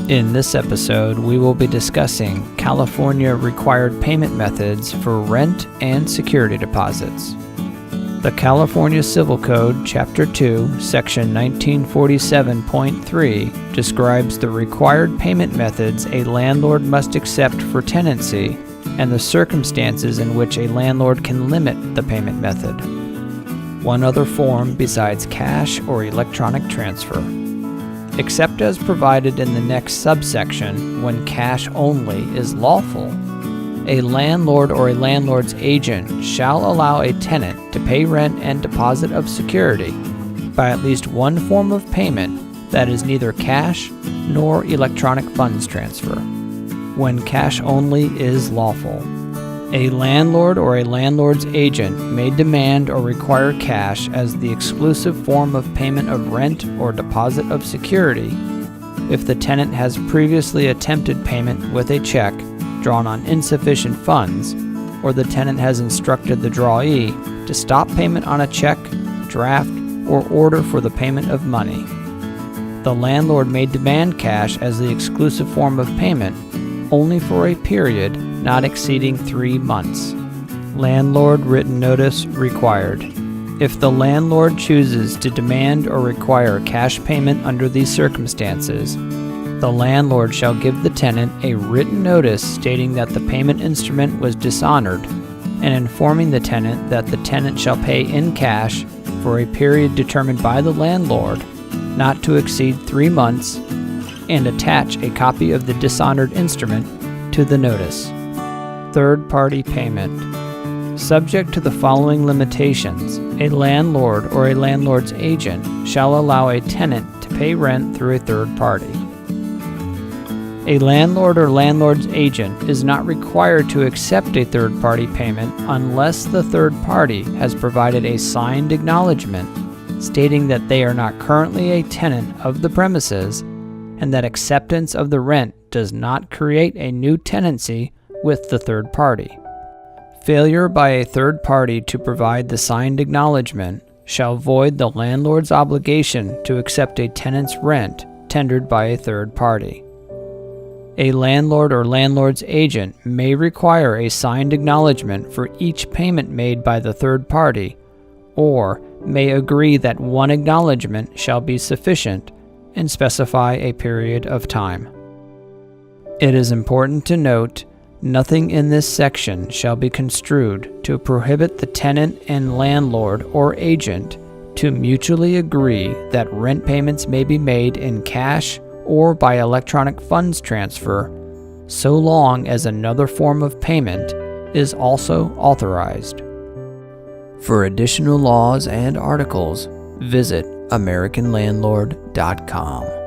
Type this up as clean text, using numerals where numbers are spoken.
In this episode, we will be discussing California required payment methods for rent and security deposits. The California Civil Code, Chapter 2, Section 1947.3 describes the required payment methods a landlord must accept for tenancy and the circumstances in which a landlord can limit the payment method. One other form besides cash or electronic transfer. Except as provided in the next subsection, when cash only is lawful, a landlord or a landlord's agent shall allow a tenant to pay rent and deposit of security by at least one form of payment that is neither cash nor electronic funds transfer, when cash only is lawful. A landlord or a landlord's agent may demand or require cash as the exclusive form of payment of rent or deposit of security if the tenant has previously attempted payment with a check drawn on insufficient funds, or the tenant has instructed the drawee to stop payment on a check, draft, or order for the payment of money. The landlord may demand cash as the exclusive form of payment only for a period not exceeding 3 months. Landlord written notice required. If the landlord chooses to demand or require cash payment under these circumstances, the landlord shall give the tenant a written notice stating that the payment instrument was dishonored and informing the tenant that the tenant shall pay in cash for a period determined by the landlord not to exceed 3 months, and attach a copy of the dishonored instrument to the notice. Third-party payment. Subject to the following limitations, a landlord or a landlord's agent shall allow a tenant to pay rent through a third party. A landlord or landlord's agent is not required to accept a third-party payment unless the third party has provided a signed acknowledgement stating that they are not currently a tenant of the premises and that acceptance of the rent does not create a new tenancy with the third party. Failure by a third party to provide the signed acknowledgement shall void the landlord's obligation to accept a tenant's rent tendered by a third party. A landlord or landlord's agent may require a signed acknowledgement for each payment made by the third party, or may agree that one acknowledgement shall be sufficient and specify a period of time. It is important to note, nothing in this section shall be construed to prohibit the tenant and landlord or agent to mutually agree that rent payments may be made in cash or by electronic funds transfer, so long as another form of payment is also authorized. For additional laws and articles, visit AmericanLandlord.com.